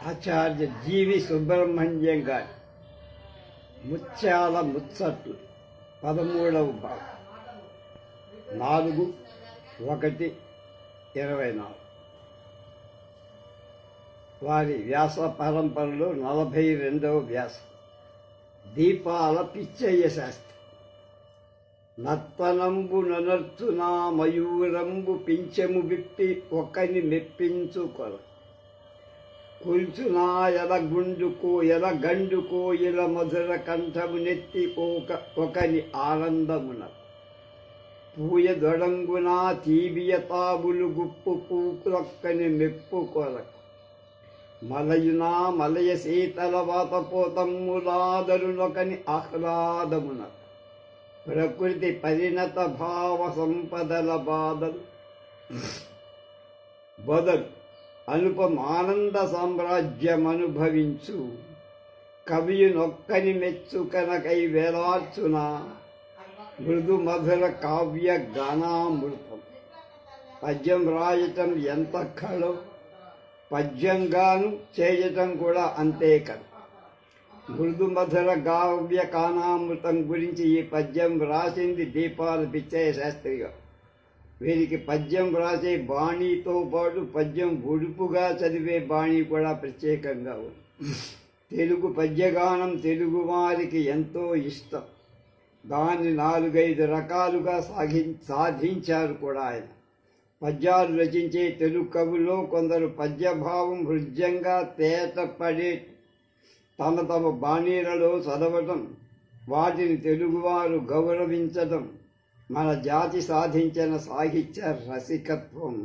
ఆచార్య జీవి సుబ్రహ్మణ్యం గారి ముత్యాల ముచ్చట్లు 13వ భాగం 4/1/24 వారి వ్యాస పరంపరలో 42వ వ్యాసం దీపాల పిచ్చయ్య శాస్త్రి. నర్తనంబు ననర్చునా మయూరంబు పింఛము విప్పి ఒకని మెప్పించుకొల కుల్చునా ఎలగుండుకో ఎలగండుకో ఇల మధుర కంఠము నెత్తి ఒకని ఆనందమున పూయ దొడంగునా తీబియ తాబులు గుప్పు పూకులొక్కని మెప్పు కొరకు మలయునా మలయ శీతల వాతపోతమ్ములాదరునొకని ఆహ్లాదమున ప్రకృతి పరిణత భావ సంపదల బాధలు బదలు అనుపమానంద సామ్రాజ్యమనుభవించు కవియునొక్కని మెచ్చుకనకై వేలార్చున మృదు మధుర కావ్య గానామృతం. పద్యం రాయటం ఎంత కళో పద్యంగాను చేయటం కూడా అంతే కళ. మృదు మధుర కావ్య గానామృతం గురించి ఈ పద్యం రాసింది దీపాల పిచ్చయ్య శాస్త్రి గారు. వీరికి పద్యం రాసే బాణీతో పాటు పద్యం ఒడుపుగా చదివే బాణీ కూడా ప్రత్యేకంగా ఉంది. తెలుగు పద్యగానం తెలుగు వారికి ఎంతో ఇష్టం. దాన్ని 4-5 రకాలుగా సాధించారు కూడా ఆయన. పద్యాలు రచించే తెలుగు కవుల్లో కొందరు పద్యభావం హృద్యంగా తేటపడే తమ బాణీలలో చదవటం, వాటిని తెలుగువారు గౌరవించటం మన జాతి సాధించిన సాహిత్య రసికత్వం.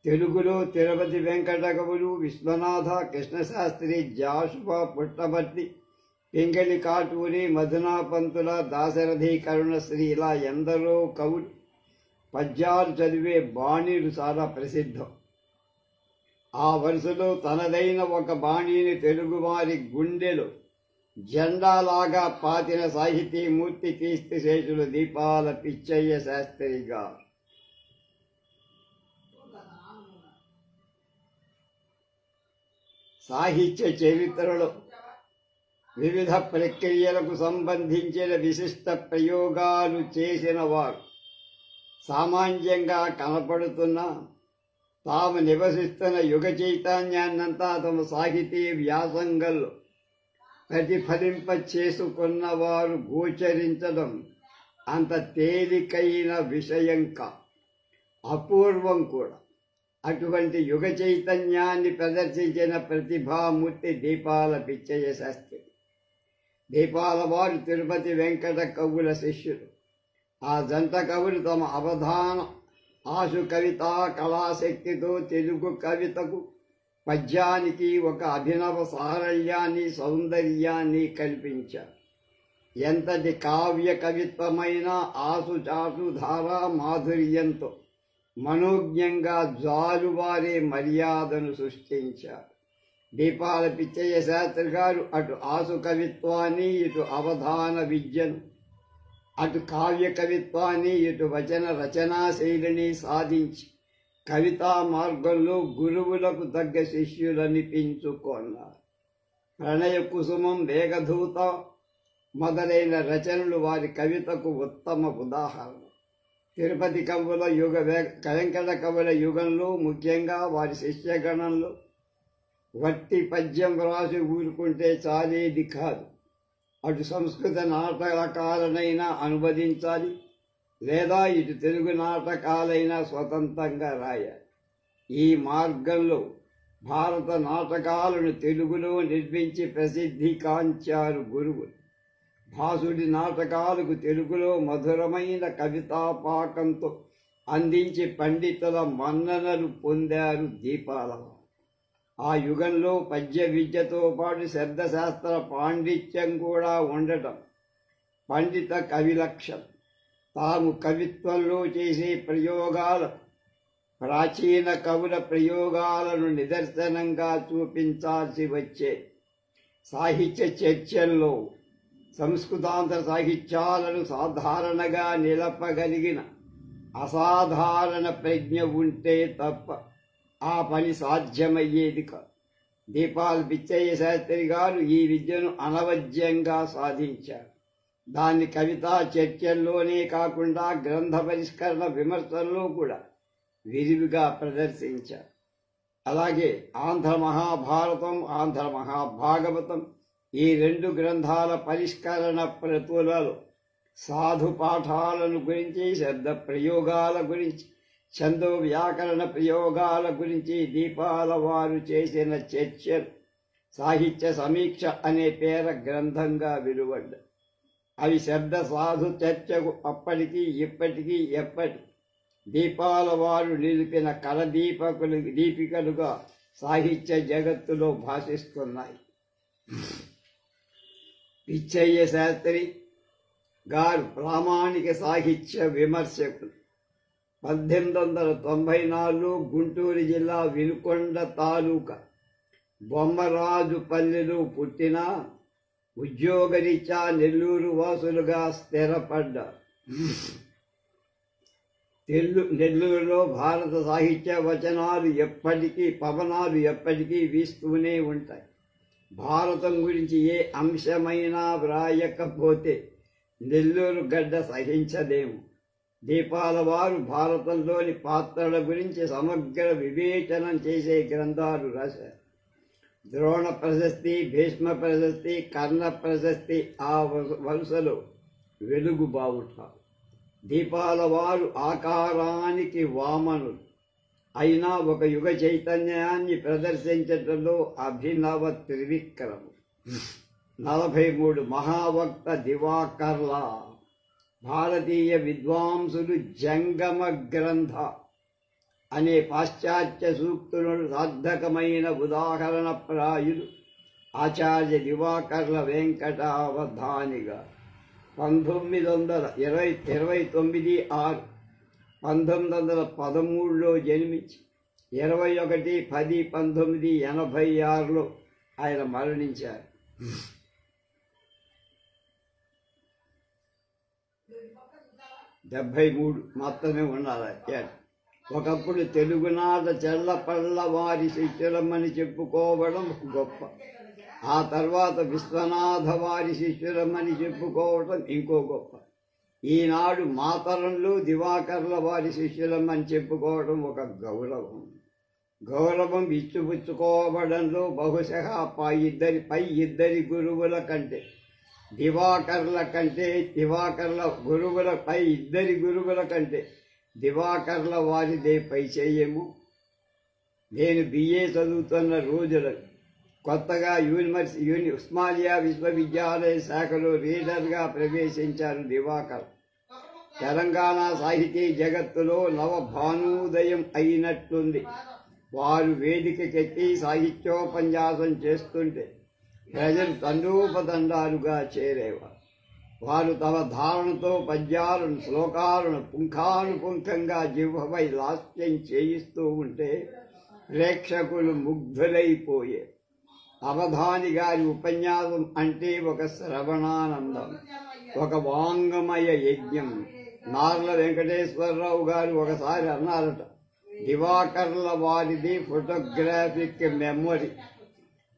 తెలుగులో తిరుపతి వెంకట కవులు, విశ్వనాథ, కృష్ణశాస్త్రి, జాషువా పుట్టపర్తి, పింగళి కాటూరి, మధునాపంతుల, దాశరథి, కరుణశ్రీ ఇలా ఎందరో కవులు పద్యాలు చదివే బాణీలు చాలా ప్రసిద్ధం. ఆ వరుసలో తనదైన ఒక బాణీని తెలుగువారి గుండెలో జెండాలాగా పాతిన సాహితీమూర్తి కీర్తిశేషులు దీపాల పిచ్చయ్య శాస్త్రి గారు. సాహిత్య చరిత్రలో వివిధ ప్రక్రియలకు సంబంధించిన విశిష్ట ప్రయోగాలు చేసిన వారు సామాన్యంగా కనపడుతున్న తాము నివసిస్తున్న యుగ చైతన్యాన్నంతా తమ సాహితీ వ్యాసంగంలో ప్రతిఫలింప చేసుకున్నవారు గోచరించడం అంత తేలికైన విషయం అపూర్వం కూడా. అటువంటి యుగ చైతన్యాన్ని ప్రదర్శించిన ప్రతిభామూర్తి దీపాల పిచ్చయ్య శాస్త్రి. దీపాల వారు తిరుపతి వెంకట కవుల శిష్యులు. ఆ జంట కవులు తమ అవధాన ఆశు కవితా కళాశక్తితో తెలుగు కవితకు పద్యానికి ఒక అభినవ సారళ్యాన్ని, సౌందర్యాన్ని కల్పించారు. ఎంతటి కావ్య కవిత్వమైన ఆసుచాటు ధారా మాధుర్యంతో మనోజ్ఞంగా జాలువారే మర్యాదను సృష్టించారు. దీపాల పిచ్చయ్య శాస్త్రి గారు అటు ఆసు కవిత్వాన్ని, ఇటు అవధాన విద్యను, అటు కావ్య కవిత్వాన్ని, ఇటు వచన రచనా శైలిని సాధించి కవితా మార్గంలో గురువులకు తగ్గ శిష్యులనిపించుకున్నారు. ప్రణయ కుసుమం, వేగధూత మొదలైన రచనలు వారి కవితకు ఉత్తమ ఉదాహరణ. తిరుపతి కవుల వెంకట కవుల యుగంలో, ముఖ్యంగా వారి శిష్యగణంలో వట్టి పద్యం రాసి ఊరుకుంటే చాలేది కాదు. అటు సంస్కృత నాటకాలనైనా అనువదించాలి, లేదా ఇటు తెలుగు నాటకాలైనా స్వతంత్రంగా రాయాలి. ఈ మార్గంలో భారత నాటకాలను తెలుగులో నిర్మించి ప్రసిద్ధి కాంచారు గురువులు. భాసుడి నాటకాలకు తెలుగులో మధురమైన కవితాపాకంతో అందించి పండితుల మన్ననలు పొందారు దీపాల. ఆ యుగంలో పద్య విద్యతో పాటు శబ్దశాస్త్ర పాండిత్యం కూడా ఉండటం పండిత కవి లక్షణం. తాము కవిత్వంలో చేసే ప్రయోగాలు ప్రాచీన కవుల ప్రయోగాలను నిదర్శనంగా చూపించాల్సి వచ్చే. సాహిత్య చర్చల్లో సంస్కృతాంధ్ర సాహిత్యాలను సాధారణంగా నిలపగలిగిన అసాధారణ ప్రజ్ఞ ఉంటే తప్ప ఆ పని సాధ్యమయ్యేది కాదు. దీపాల పిచ్చయ్య శాస్త్రి గారు ఈ విద్యను అనవద్యంగా సాధించారు. దాన్ని కవితా చర్చల్లోనే కాకుండా గ్రంథ పరిష్కరణ విమర్శల్లో కూడా విరివిగా ప్రదర్శించారు. అలాగే ఆంధ్ర మహాభారతం, ఆంధ్ర మహాభాగవతం ఈ రెండు గ్రంథాల పరిష్కరణ ప్రతులలో సాధు పాఠాలను గురించి, శబ్ద ప్రయోగాల గురించి, ఛందో వ్యాకరణ ప్రయోగాల గురించి దీపాల వారు చేసిన చర్చలు సాహిత్య సమీక్ష అనే పేర గ్రంథంగా వెలువడ్డాయి. అవి శబ్ద సాధు చర్చకు అప్పటికీ ఇప్పటికీ ఎప్పటి దీపాల వారు నిలిపిన దీపికలుగా సాహిత్య జగత్తులో భాషిస్తున్నాయి. పిచ్చయ్య శాస్త్రి గారు ప్రామాణిక సాహిత్య విమర్శకులు. 1894 గుంటూరు జిల్లా వినుకొండ తాలూకా బొమ్మరాజుపల్లిలో పుట్టిన ఉద్యోగరీత్యా నెల్లూరు వాసులుగా స్థిరపడ్డారు. నెల్లూరులో భారత సాహిత్య పవనాలు ఎప్పటికీ వీస్తూనే ఉంటాయి. భారతం గురించి ఏ అంశమైనా వ్రాయకపోతే నెల్లూరు గడ్డ సహించదేమో. దీపాల వారు భారతంలోని పాత్రల గురించి సమగ్ర వివేచనం చేసే గ్రంథాలు రాశారు. ద్రోణ ప్రశస్తి, భీష్మ ప్రశస్తి, కర్ణ ప్రశస్తి ఆ వరుసలో వెలుగు బావుట. దీపాల వారు ఆకారానికి వామనులు అయినా ఒక యుగ చైతన్యాన్ని ప్రదర్శించటంలో అభినవ త్రివిక్రము. 43 మహావక్త దివాకర్ల భారతీయ విద్వాంసులు జంగమ గ్రంథ అనే పాశ్చాత్య సూక్తులను సార్థకమైన ఉదాహరణ ప్రాయులు ఆచార్య దివాకర్ల వెంకటావధానిగా 1913లో జన్మించి 21/10/1986లో ఆయన మరణించారు. 73 మాత్రమే ఉన్నారు. ఒకప్పుడు తెలుగునాట చెల్లపళ్ళ వారి శిష్యులమ్మని చెప్పుకోవడం గొప్ప. ఆ తర్వాత విశ్వనాథ వారి శిష్యులమ్మని చెప్పుకోవడం ఇంకో గొప్ప. ఈనాడు మాతరంలో దివాకర్ల వారి శిష్యులమ్మని చెప్పుకోవడం ఒక గౌరవం. గౌరవం ఇచ్చిపుచ్చుకోవడంలో బహుశः పై ఇద్దరి గురువుల కంటే ఇద్దరి గురువుల కంటే దివాకర్ల వారిదే పై చేయము. నేను BA చదువుతున్న రోజులకు కొత్తగా ఉస్మానియా విశ్వవిద్యాలయ శాఖలో రీడర్గా ప్రవేశించారు దివాకర్. తెలంగాణ సాహితీ జగత్తులో నవభానోదయం అయినట్లుంది. వారు వేదికకెక్కి సాహిత్యోపన్యాసం చేస్తుంటే ప్రజలు తండోపతండాలుగా చేరేవారు. వారు తమ ధారణతో పద్యాలను, శ్లోకాలను పుంఖానుపుంఖంగా జిహ్వపై లాస్యం చేయిస్తూ ఉంటే ప్రేక్షకులు ముగ్ధులైపోయే. అవధాని గారి ఉపన్యాసం అంటే ఒక శ్రవణానందం, ఒక వాంగమయ యజ్ఞం. నార్ల వెంకటేశ్వరరావు గారు ఒకసారి అన్నారట, దివాకర్ల వారిది ఫోటోగ్రాఫిక్ మెమొరీ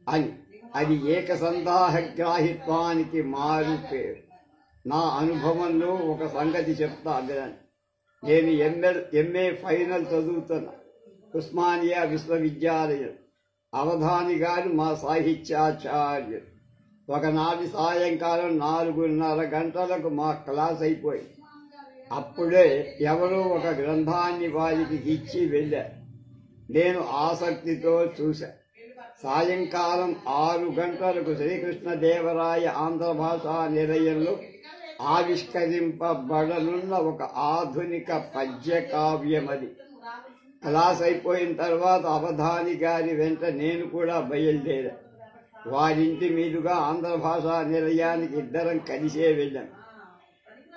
అని. అది ఏకసంధాగ్రాహిత్వానికి మారు పేరు. నా అనుభవంలో ఒక సంగతి చెప్తా వినండి. నేను MA ఫైనల్ చదువుతున్నా ఉస్మానియా విశ్వవిద్యాలయం. అవధాని గారు మా సాహిత్యాచార్యులు. ఒకనాటి సాయంకాలం 4:30 గంటలకు మా క్లాస్ అయిపోయింది. అప్పుడే ఎవరో ఒక గ్రంథాన్ని వారికి ఇచ్చి వెళ్ళారు. నేను ఆసక్తితో చూశా. సాయంకాలం 6 గంటలకు శ్రీకృష్ణదేవరాయ ఆంధ్ర భాషా నిలయంలో ఆవిష్కరింపబడనున్న ఒక ఆధునిక పద్య కావ్యమది. క్లాస్ అయిపోయిన తర్వాత అవధాని గారి వెంట నేను కూడా బయలుదేరా. వారింటి మీదుగా ఆంధ్ర భాషా నిలయానికి ఇద్దరం కలిసే వెళ్ళాం.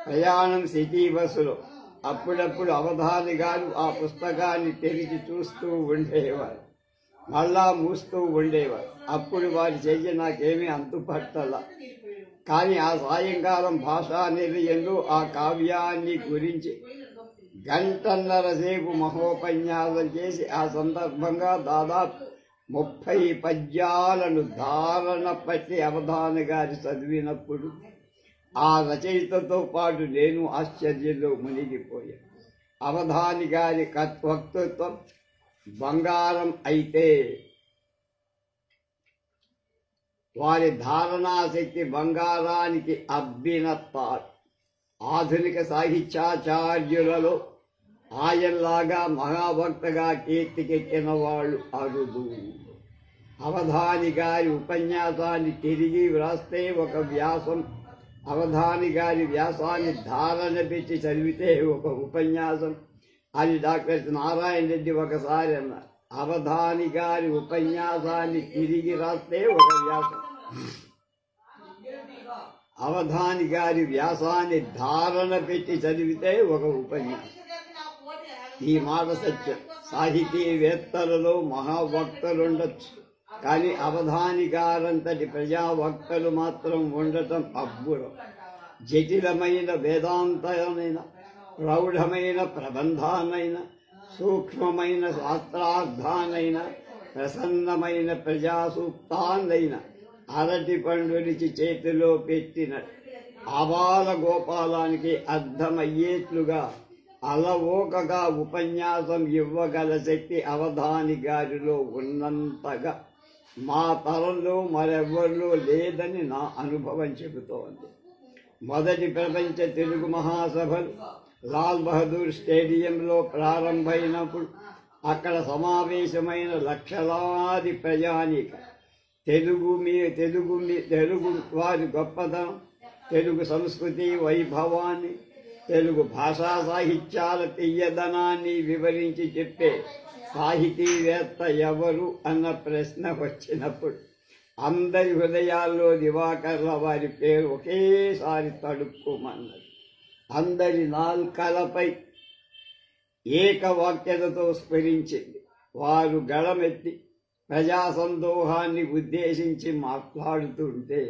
ప్రయాణం సిటీ బస్సులో. అప్పుడప్పుడు అవధాని గారు ఆ పుస్తకాన్ని తెరిచి చూస్తూ ఉండేవారు, మళ్ళా మూస్తూ ఉండేవారు. అప్పుడు వారి చెయ్యి నాకేమీ అంతుపట్టల. కానీ ఆ సాయంకాలం భాషా నిలయంలో ఆ కావ్యాన్ని గురించి 1.5 గంటల సేపు మహోపన్యాసం చేసి ఆ సందర్భంగా దాదాపు 30 పద్యాలను ధారణ పట్టి అవధాని గారి చదివినప్పుడు ఆ రచయితతో పాటు నేను ఆశ్చర్యంలో మునిగిపోయాను. అవధాని గారి వక్తృత్వం బంగారం అయితే వారి ధారణాశక్తి బంగారానికి అబ్బినత్తారు. ఆధునిక సాహిత్యాచార్యులలో ఆయనలాగా మహాభక్తగా కీర్తికెక్కిన వాళ్ళు అరుదు. అవధాని గారి ఉపన్యాసాన్ని తిరిగి వ్రాస్తే ఒక వ్యాసం, అవధాని గారి వ్యాసాన్ని ధారణ పెట్టి చదివితే ఒక ఉపన్యాసం అని డాక్టర్ నారాయణ రెడ్డి ఒకసారి అన్నారు. అవధాని గారి ఉపన్యాసాన్ని తిరిగి రాస్తే ఒక వ్యాసం, అవధాని గారి వ్యాసాన్ని ధారణ పెట్టి చదివితే ఒక ఉపన్యాసం. ఈ మాట సత్యం. సాహితీవేత్తలలో మహావక్తలుండొచ్చు, కానీ అవధాని గారంతటి ప్రజావక్తలు మాత్రం ఉండటం అబ్బురం. జటిలమైన వేదాంతమైన, ప్రౌఢమైన ప్రబంధానైన, సూక్ష్మమైన శాస్త్రార్థానైన, ప్రసన్నమైన ప్రజాసూక్తాన్నైన అరటి పండునిచి చేతిలో పెట్టిన ఆబాల గోపాలానికి అర్థమయ్యేట్లుగా అలవోకగా ఉపన్యాసం ఇవ్వగల శక్తి అవధాని గారిలో ఉన్నంతగా మా తరంలో మరెవ్వరిలో లేదని నా అనుభవం చెబుతోంది. మొదటి ప్రపంచ తెలుగు మహాసభలు లాల్ బహదూర్ స్టేడియంలో ప్రారంభమైనప్పుడు అక్కడ సమావేశమైన లక్షలాది ప్రజానీక తెలుగు వారి గొప్పతనం, తెలుగు సంస్కృతి వైభవాన్ని, తెలుగు భాషా సాహిత్యాల తీయదనాన్ని వివరించి చెప్పే సాహితీవేత్త ఎవరు అన్న ప్రశ్న వచ్చినప్పుడు అందరి హృదయాల్లో దివాకర్ల వారి పేరు ఒకేసారి తడుక్కుమన్నది. అందరి నాల్కలపై ఏకవాక్యతతో స్ఫురించింది. వారు గళమెత్తి ప్రజా సందోహాన్ని ఉద్దేశించి మాట్లాడుతుంటే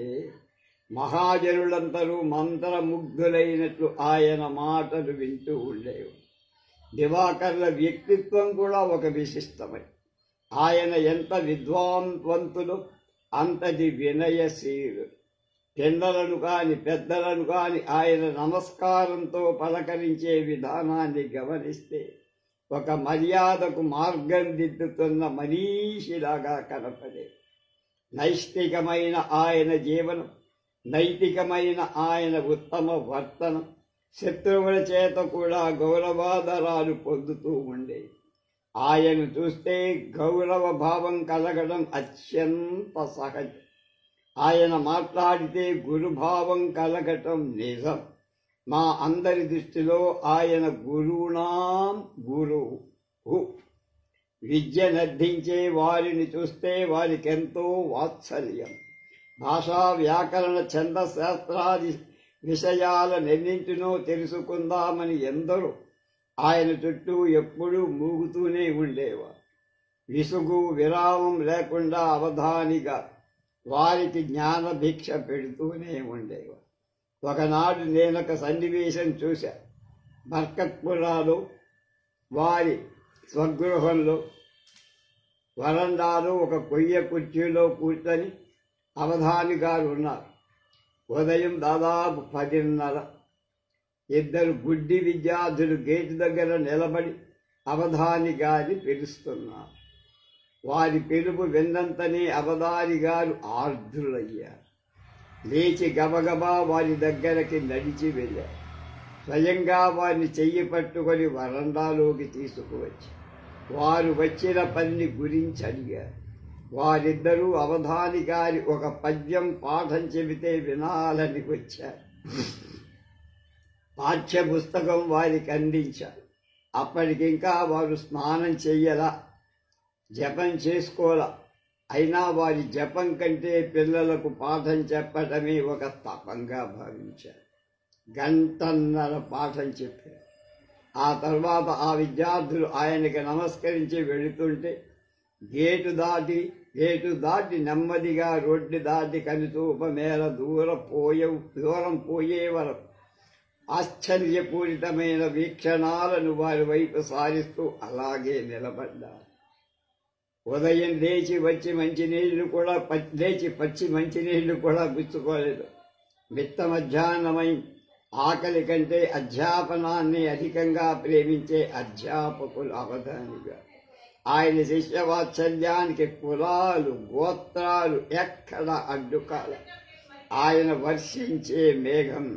మహాజనులందరూ మంత్రముగ్ధులైనట్లు ఆయన మాటలు వింటూ ఉండేవారు. దివాకర్ల వ్యక్తిత్వం కూడా ఒక విశిష్టమై, ఆయన ఎంత విద్వాంవంతులు అంతటి వినయశీలు. పెద్దలను కాని పెద్దలను కాని ఆయన నమస్కారంతో పలకరించే విధానాన్ని గమనిస్తే ఒక మర్యాదకు మార్గం దిద్దుతున్న మనీషిలాగా కనపడే. నైష్టికమైన ఆయన జీవనం, నైతికమైన ఆయన ఉత్తమ వర్తనం శత్రువుల చేత కూడా గౌరవాదరాలు పొందుతూ ఉండేది. ఆయన చూస్తే గౌరవ భావం కలగడం అత్యంత సహజం. ఆయన మాట్లాడితే గురుభావం కలగటం నిజం. మా అందరి దృష్టిలో ఆయన గురువునాం గురువు. విద్యనర్థించే వారిని చూస్తే వారికెంతో వాత్సల్యం. భాషా వ్యాకరణ ఛందశాస్త్రాది విషయాలనెన్నింటినో తెలుసుకుందామని ఎందరో ఆయన చుట్టూ ఎప్పుడూ మూగుతూనే ఉండేవారు. విసుగు విరామం లేకుండా అవధానిగా వారికి జ్ఞాన భిక్ష పెడుతూనే ఉండేవారు. ఒకనాడు నేనొక సన్నివేశం చూశా. బర్కత్పురాలో వారి స్వగృహంలో వరండాలో ఒక కొయ్య కుర్చీలో కూర్చొని అవధాని గారు ఉన్నారు. ఉదయం దాదాపు 10:30. ఇద్దరు గుడ్డి విద్యార్థులు గేటు దగ్గర నిలబడి అవధాని గారి పిలుస్తున్నారు. వారి పిలుపు విన్నంతనే అవధాని గారు ఆర్ద్రులయ్యారు. లేచి గబగబా వారి దగ్గరకి నడిచి వెళ్ళారు. స్వయంగా వారిని చెయ్యి పట్టుకొని వరండాలోకి తీసుకువచ్చి వారు వచ్చిన పని గురించి అడిగారు. వారిద్దరూ అవధాని గారి ఒక పద్యం పాఠం చెబితే వినాలని వచ్చారు. పాఠ్య పుస్తకం వారికి అందించారు. అప్పటికింకా వారు స్నానం చెయ్యలా, జపం చేసుకోలా. అయినా వారి జపం కంటే పిల్లలకు పాఠం చెప్పటమే ఒక తపంగా భావించారు. 1.5 పాఠం చెప్పారు. ఆ తర్వాత ఆ విద్యార్థులు ఆయనకి నమస్కరించి వెళుతుంటే గేటు దాటి నెమ్మదిగా రోడ్డు దాటి కనుచూప మేర దూరం పోయే వరకు ఆశ్చర్యపూరితమైన వీక్షణాలను వారి వైపు సారిస్తూ అలాగే నిలబడ్డారు. ఉదయం లేచి పచ్చి మంచినీళ్లు కూడా పుచ్చుకోలేదు. మిత్త మధ్యాహ్నమై ఆకలి కంటే అధ్యాపనాన్ని అధికంగా ప్రేమించే అధ్యాపకులు అవధానిగా. ఆయన శిష్యవాత్సల్యానికి కులాలు గోత్రాలు ఎక్కడ అడ్డుకాల. ఆయన వర్షించే మేఘం,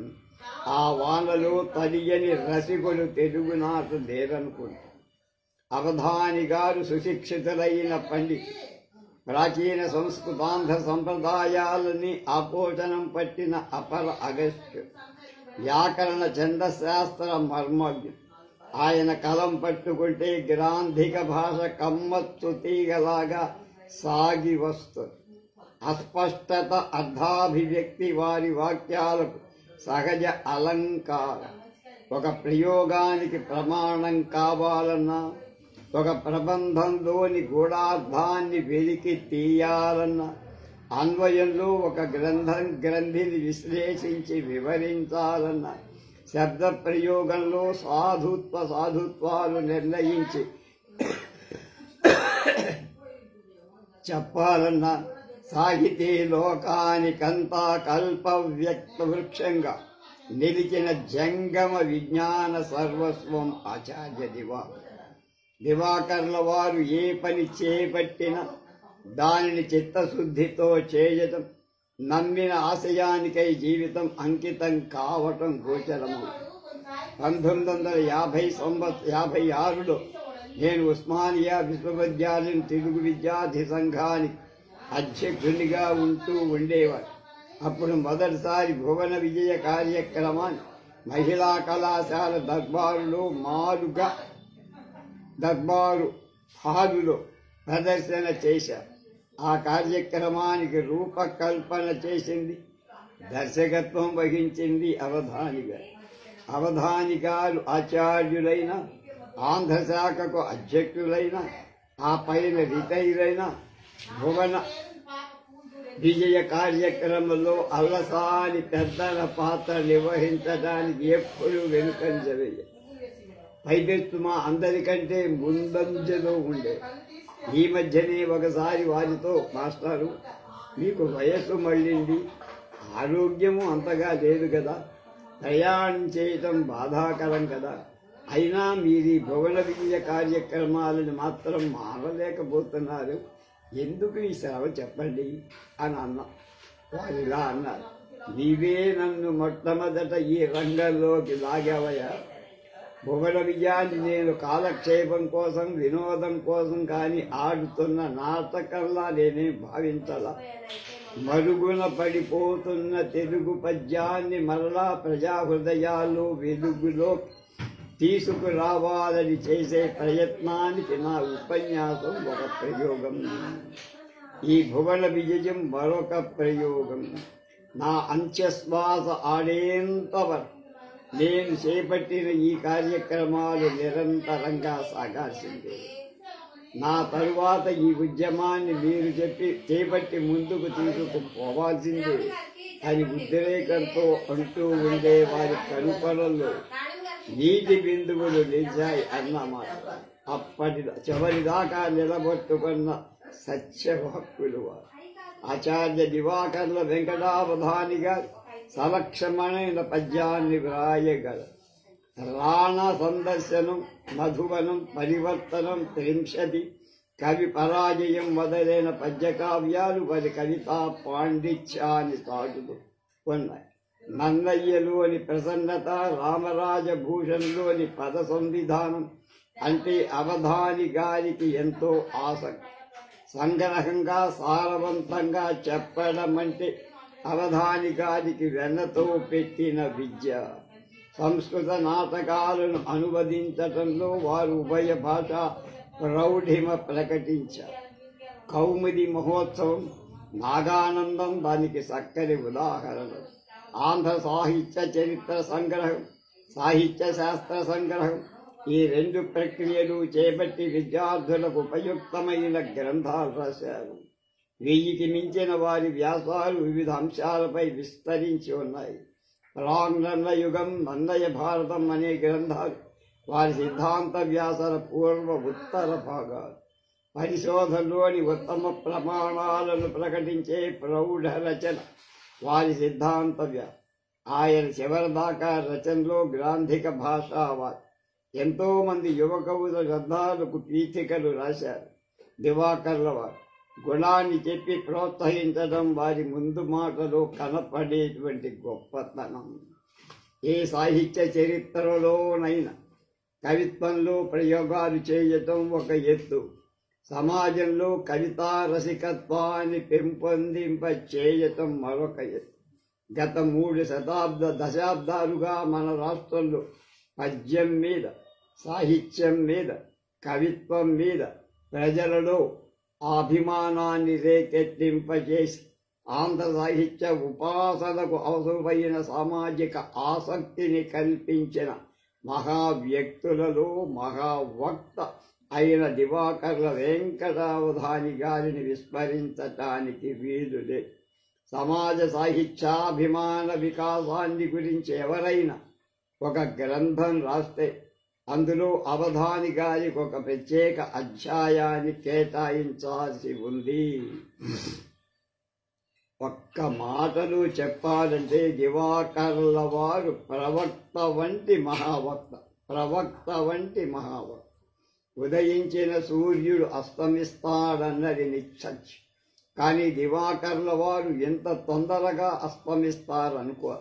ఆ వానలో తలియని రసికులు తెలుగునాట లేరనుకుంటారు. అవధాని గారు సుశిక్షితులైన పండితులు. ప్రాచీన సంస్కృతాంధ్ర సంప్రదాయాలని ఆపోషణం పట్టిన అపర అగస్త్యుడు. వ్యాకరణ ఛందశాస్త్ర మర్మజ్ఞుడు. ఆయన కలం పట్టుకుంటే గ్రాంధిక భాష కమ్మత్తు తీగలాగా సాగి వస్తుంది. అస్పష్టత అర్థాభివ్యక్తి వారి వాక్యాలకు సహజ అలంకారం. ఒక ప్రయోగానికి ప్రమాణం కావాలన్నా, ఒక ప్రబంధంలోని గూఢార్థాన్ని వెలికి తీయాలన్నా, అన్వయంలో ఒక గ్రంథిని విశ్లేషించి వివరించాలన్నా, శబ్ద ప్రయోగంలో సాధుత్వాలు నిర్ణయించి చెప్పాలన్నా, సాహితీ లోకానికంతా కల్ప వ్యక్త వృక్షంగా నిలిచిన జంగమ విజ్ఞాన సర్వస్వం ఆచార్య దివాకర్ల వారు ఏ పని చేపట్టినా దానిని చిత్తశుద్ధితో చేయటం, నమ్మిన ఆశయానికై జీవితం అంకితం కావటం గోచరము. 1956లో నేను ఉస్మానియా విశ్వవిద్యాలయం తెలుగు విద్యార్థి సంఘానికి అధ్యక్షునిగా ఉండేవాడు. అప్పుడు మొదటిసారి భువన విజయ కార్యక్రమాన్ని మహిళా కళాశాల దర్బారు హాలులో ప్రదర్శన చేశారు. ఆ కార్యక్రమానికి రూపకల్పన చేసింది, దర్శకత్వం వహించింది అవధాని గారు ఆచార్యులైన, ఆంధ్రశాఖకు అధ్యక్షులైన, ఆ పైన రిటైర్ అయిన భువన విజయ కార్యక్రమంలో అల్లసాని పెద్దల పాత్ర నిర్వహించడానికి ఎప్పుడూ వెనుకంజవేయ. పైపెత్తు మా అందరికంటే ముందంజలో ఉండే. ఈ మధ్యనే ఒకసారి వారితో, మాస్టారు మీకు వయస్సు మళ్ళింది, ఆరోగ్యము అంతగా లేదు కదా, ప్రయాణం చేయటం బాధాకరం కదా, అయినా మీరు ఈ భువన విజయ కార్యక్రమాలను మాత్రం మానలేకపోతున్నారు, ఎందుకు ఈ శ్రమ చెప్పండి అని అన్నా. వారు ఇలా అన్నారు, నీవే నన్ను మొట్టమొదట ఈ రంగంలోకి లాగావయ్యా. భువన విజయాన్ని నేను కాలక్షేపం కోసం, వినోదం కోసం కానీ ఆడుతున్న నాటకంలా నేనే భావించాల. మరుగున పడిపోతున్న తెలుగు పద్యాన్ని మరలా ప్రజా హృదయాల్లో వెలుగులో తీసుకురావాలని చేసే ప్రయత్నానికి నా ఉపన్యాసం ఒక ప్రయోగం. ఈ భువన విజయం మరొక ప్రయోగం. నా అంత్యశ్వాస ఆడేంతవరకు నేను చేపట్టిన ఈ కార్యక్రమాలు నిరంతరంగా సాగాల్సిందే. నా తరువాత ఈ ఉద్యమాన్ని మీరు చేపట్టి ముందుకు తీసుకుపోవాల్సిందే అని ఉద్రేకంతో అంటూ ఉండే వారి కనుపలలో నీటి బిందువులు నిలిచాయి అన్నమాట. అప్పటి చివరిదాకా నిలబట్టుకున్న సత్యవాక్కులు వారు. ఆచార్య దివాకర్ల వెంకటావధాని గారు సలక్షణమైన పద్యాన్ని వ్రాయగల. రాణ సందర్శనం, మధువనం, పరివర్తనం, త్రింశతి, కవి పరాజయం మొదలైన పద్యకావ్యాలు వారి కవితా పాండిత్యాన్ని సాగుతూ ఉన్నాయి. నన్నయ్యలోని ప్రసన్నత, రామరాజభూషణ్లోని పద సంవిధానం అంటే అవధాని గారికి ఎంతో ఆసక్తి. సంగ్రహంగా సారవంతంగా చెప్పడం అంటే అవధాని గారికి వెన్నతో పెట్టిన విద్య. సంస్కృత నాటకాలను అనువదించటంలో వారు ఉభయ భాష ప్రౌఢిమ ప్రకటించారు. కౌముది మహోత్సవం, నాగానందం దానికి చక్కని ఉదాహరణ. ఆంధ్ర సాహిత్య చరిత్ర సంగ్రహం, సాహిత్య శాస్త్ర సంగ్రహం, ఈ రెండు ప్రక్రియలు చేపట్టి విద్యార్థులకు ఉపయుక్తమైన గ్రంథాలు రాశారు. 1000కి మించిన వారి వ్యాసాలు వివిధ అంశాలపై విస్తరించి ఉన్నాయి. ప్రాంగణ యుగం, నన్నయ భారతం అనే గ్రంథాలు వారి సిద్ధాంత వ్యాసాల పూర్వ ఉత్తర భాగాలు. పరిశోధనలోని ఉత్తమ ప్రమాణాలను ప్రకటించే ప్రౌఢ రచన వారి సిద్ధాంత వ్యాసం. ఆయన చివరిదాకా రచనలో గ్రాంధిక భాషావాది. ఎంతో మంది యువకవుల గ్రంథాలకు పీఠికలు రాశారు. దివాకర్ల వారు గుణాన్ని చెప్పి ప్రోత్సహించడం వారి ముందు మాటలో కనపడేటువంటి గొప్పతనం. ఏ సాహిత్య చరిత్రలోనైనా కవిత్వంలో ప్రయోగాలు చేయటం ఒక ఎత్తు, సమాజంలో కవితా రసికత్వాన్ని పెంపొందింప చేయటం మరొక ఎత్తు. గత 3 దశాబ్దాలుగా మన రాష్ట్రంలో పద్యం మీద, సాహిత్యం మీద, కవిత్వం మీద ప్రజలలో అభిమానాన్ని రేకెత్తింపజేసి ఆంధ్ర సాహిత్య ఉపాసనకు అవసరమైన సామాజిక ఆసక్తిని కల్పించిన మహావ్యక్తులలో మహావక్త అయిన దివాకర్ల వెంకటావధాని గారిని విస్మరించటానికి వీలులే. సమాజ సాహిత్యాభిమాన వికాసాన్ని గురించి ఎవరైనా ఒక గ్రంథం రాస్తే అందులో అవధాని గారికి ఒక ప్రత్యేక అధ్యాయాన్ని కేటాయించాల్సి ఉంది. ఒక్క మాటలు చెప్పాలంటే దివాకర్ల వారు ప్రవక్త వంటి మహావక్త. ఉదయించిన సూర్యుడు అస్తమిస్తాడన్నది నిశ్చయం. కానీ దివాకర్ల వారు ఎంత తొందరగా అస్తమిస్తారనుకో,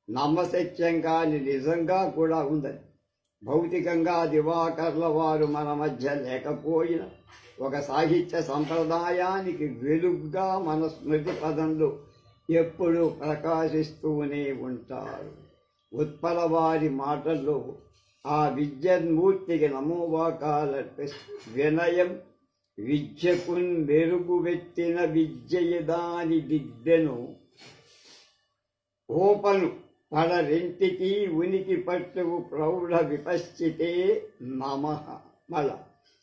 నమ్మశక్యం కాని నిజంగా కూడా ఉందని. భౌతికంగా దివాకర్ల వారు మన మధ్య లేకపోయినా ఒక సాహిత్య సంప్రదాయానికి వెలుగుగా మన స్మృతి పదంలో ఎప్పుడూ ప్రకాశిస్తూనే ఉంటారు. ఉత్పల వారి మాటల్లో ఆ విద్యన్మూర్తికి నమోవాకాలంటే వినయం విద్యకున్ మెరుగువెత్తిన విద్యయదాని దిద్దెను ఓపను పడరెంటికి ఉనికి పట్టువు ప్రౌఢ విపశ్చితే నమః. మల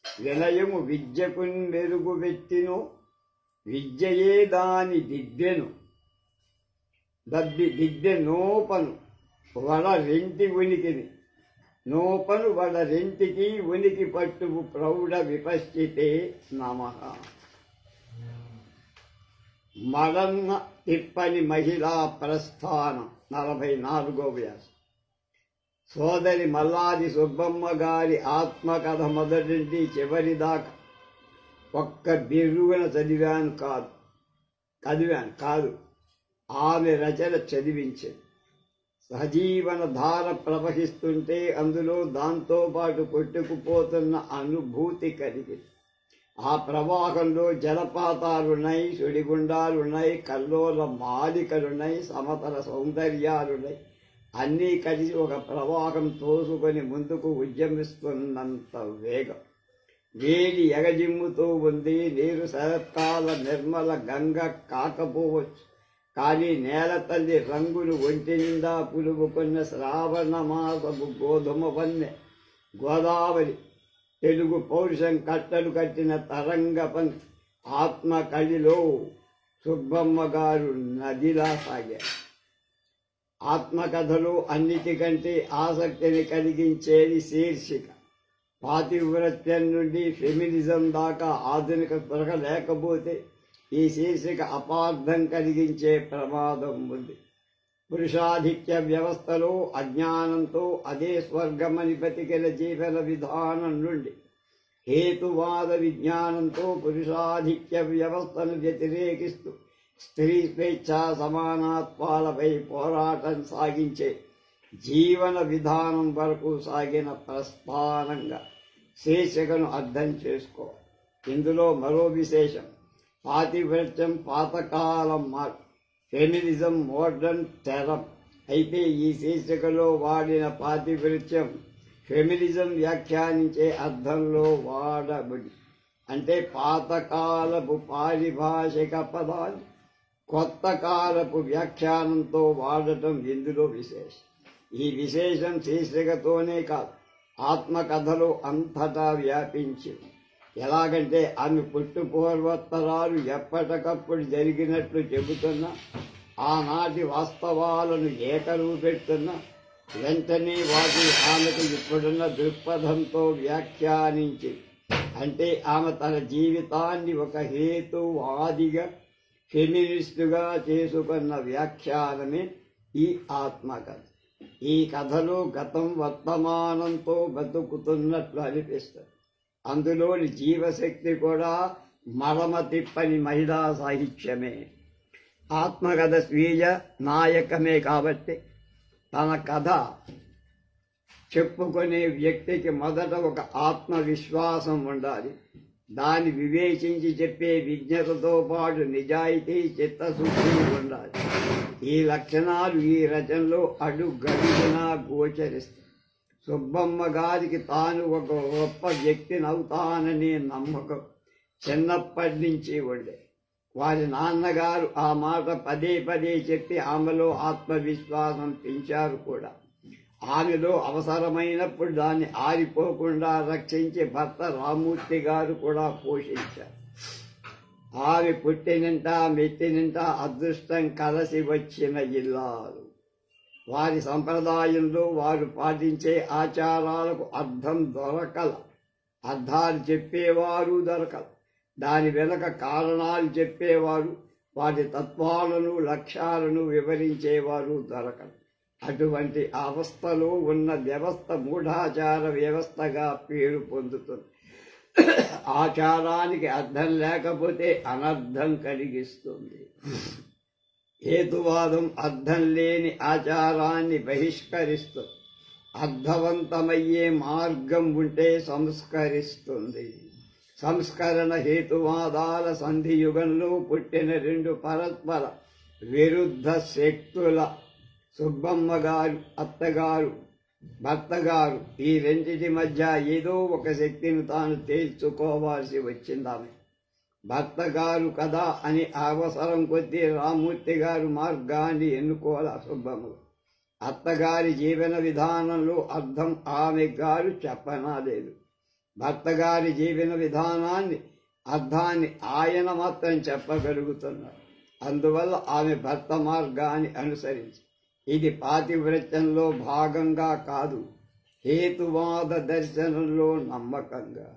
వినయము విద్యకున్ మెరుగువెత్తిను విద్యయే దాని దిద్దెను దిద్దెనోపను వడరెంటి ఉనికిని నోపను వడరెంటికి ఉనికి పట్టువు ప్రౌఢ విపశ్చితే నమః. మడన్న తిప్పని మహిళా ప్రస్థానం 44వ వ్యాసం. సోదరి మల్లాది సుబ్బమ్మ గారి ఆత్మకథ మొదటి నుండి చివరి దాకా ఒక్క బిర్రున చదివాను కాదు, ఆమె రచన చదివించింది. సజీవన ధార ప్రవహిస్తుంటే అందులో దాంతో పాటు కొట్టుకుపోతున్న అనుభూతి కలిగింది. ఆ ప్రవాహంలో జలపాతాలున్నాయి, సుడిగుండాలున్నాయి, కల్లోల మాలికలున్నాయి, సమతల సౌందర్యాలున్నాయి. అన్నీ కలిసి ఒక ప్రవాహం తోసుకొని ముందుకు ఉద్యమిస్తున్నంత వేగం. వేడి ఎగజిమ్ముతూ ఉంది. నీరు శరత్కాల నిర్మల గంగ కాకపోవచ్చు, కానీ నేల తల్లి రంగులు ఒంటి నిండా పులుముకున్న శ్రావణ మాసపు గోధుమ వన్నె గోదావరి తెలుగు పౌరుషం కట్టలు కట్టిన తరంగపం ఆత్మ కళిలో సుబ్బమ్మ గారు నదిలా సాగారు. ఆత్మకథలో అన్నిటికంటే ఆసక్తిని కలిగించేది శీర్షిక. పాతివ్రత్యం నుండి ఫెమినిజం దాకా ఆధునిక స్పృహ లేకపోతే ఈ శీర్షిక అపార్థం కలిగించే ప్రమాదం ఉంది. పురుషాధిక్య వ్యవస్థలో అజ్ఞానంతో అదే స్వర్గమని బతికిన జీవన విధానం నుండి హేతువాద విజ్ఞానంతో పురుషాధిక్య వ్యవస్థను వ్యతిరేకిస్తూ స్త్రీ స్వేచ్ఛా సమానత్వాలపై పోరాటం సాగించే జీవన విధానం వరకు సాగిన ప్రస్థానంగా శీర్షికను అర్థం చేసుకో. ఇందులో మరో విశేషం, పాతివ్రత్యం పాతకాలం మార్పు, ఫెమినిజం మోడర్న్ తెరం. అయితే ఈ శీర్షికలో వాడిన పాతివ్రత్యం ఫెమినిజం వ్యాఖ్యానించే అర్థంలో వాడబడి, అంటే పాతకాలపు పారిభాషిక పదాలు కొత్త కాలపు వ్యాఖ్యానంతో వాడటం ఇందులో విశేషం. ఈ విశేషం శీర్షికతోనే కాదు, ఆత్మకథలో అంతటా వ్యాపించింది. ఎలాగంటే ఆమె పుట్టుపూర్వోత్తరాలు ఎప్పటికప్పుడు జరిగినట్లు చెబుతున్నా, ఆనాటి వాస్తవాలను ఏకరువు పెడుతున్నా, వెంటనే వాటిని ఆమెకు ఇప్పుడున్న దృక్పథంతో వ్యాఖ్యానించి అంటే ఆమె తన జీవితాన్ని ఒక హేతువాదిగా ఫెమినిస్టుగా చేసుకున్న వ్యాఖ్యానమే ఈ ఆత్మకథ. ఈ కథలో గతం వర్తమానంతో బతుకుతున్నట్లు అనిపిస్తుంది. అందులోని జీవశక్తి కూడా మరమ తిప్పని మహిళా సాహిత్యమే. ఆత్మకథ స్వీయ నాయకమే కాబట్టి తన కథ చెప్పుకునే వ్యక్తికి మొదట ఒక ఆత్మవిశ్వాసం ఉండాలి. దాన్ని వివేచించి చెప్పే విజ్ఞతతో పాటు నిజాయితీ, చిత్తశుద్ధి ఉండాలి. ఈ లక్షణాలు ఈ రచనలో అడుగడుగునా గోచరిస్తాయి. సుబ్బమ్మ గారికి తాను ఒక గొప్ప వ్యక్తినవుతాననే నమ్మకం చిన్నప్పటి నుంచి ఉండే. వారి నాన్నగారు ఆ మాట పదే పదే చెప్పి ఆమెలో ఆత్మవిశ్వాసం పెంచారు కూడా. ఆమెలో అవసరమైనప్పుడు దాన్ని ఆరిపోకుండా రక్షించి భర్త రామూర్తి గారు కూడా పోషించారు. ఆమె పుట్టినింట మెట్టినింట అదృష్టం కలసి వచ్చిన ఇల్లాలు. వారి సంప్రదాయంలో వారు పాటించే ఆచారాలకు అర్థం దొరకల. అర్థాలు చెప్పేవారు దొరకల. దాని వెనక కారణాలు చెప్పేవారు, వాటి తత్వాలను లక్ష్యాలను వివరించేవారు దొరకల. అటువంటి అవస్థలో ఉన్న వ్యవస్థ మూఢాచార వ్యవస్థగా పేరు పొందుతుంది. ఆచారానికి అర్థం లేకపోతే అనర్థం కలిగిస్తుంది. హేతువాదం అర్థం లేని ఆచారాన్ని బహిష్కరిస్తుంది. అర్థవంతమయ్యే మార్గం ఉంటే సంస్కరిస్తుంది. సంస్కరణ హేతువాదాల సంధియుగంలో పుట్టిన రెండు పరస్పర విరుద్ధ శక్తుల సుబ్బమ్మ గారు, అత్తగారు, భర్తగారు, ఈ రెండిటి మధ్య ఏదో ఒక శక్తిని తాను తేల్చుకోవాల్సి వచ్చిందామె. భర్తగారు కదా అని అవసరం కొద్దీ రామూర్తి గారు మార్గాన్ని ఎన్నుకోవాలి సుబ్బమ్మ. అత్తగారి జీవన విధానంలో అర్థం ఆమె గారు చెప్పనాలేదు. భర్తగారి జీవన విధానాన్ని అర్థాన్ని ఆయన మాత్రం చెప్పగలుగుతున్నారు. అందువల్ల ఆమె భర్త మార్గాన్ని అనుసరించి ఇది పాతివ్రత్యంలో భాగంగా కాదు, హేతువాద దర్శనంలో నమ్మకంగా.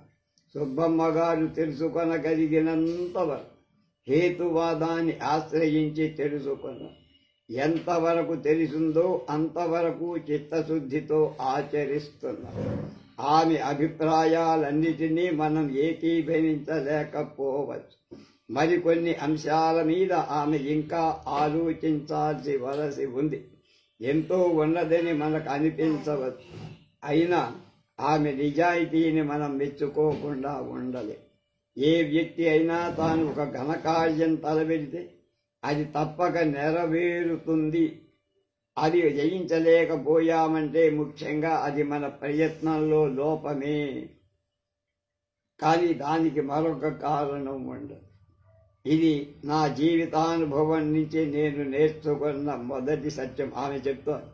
సుబ్బమ్మ గారు తెలుసుకొనగలిగినంతవరకు హేతువాదాన్ని ఆశ్రయించి తెలుసుకున్నారు. ఎంతవరకు తెలిసిందో అంతవరకు చిత్తశుద్ధితో ఆచరిస్తున్నారు. ఆమె అభిప్రాయాలన్నిటినీ మనం ఏకీభవించలేకపోవచ్చు. మరికొన్ని అంశాల మీద ఆమె ఇంకా ఆలోచించాల్సి వలసి ఉంది. ఎంతో ఉన్నదని మనకు అనిపించవచ్చు. అయినా ఆమె నిజాయితీని మనం మెచ్చుకోకుండా ఉండలే. ఏ వ్యక్తి అయినా తాను ఒక ఘనకార్యం తలబెడితే అది తప్పక నెరవేరుతుంది. అది జయించలేకపోయామంటే ముఖ్యంగా అది మన ప్రయత్నంలో లోపమే, కానీ దానికి మరొక కారణం ఉండదు. ఇది నా జీవితానుభవం నుంచి నేను నేర్చుకున్న మొదటి సత్యం. ఆమె చెప్తాను,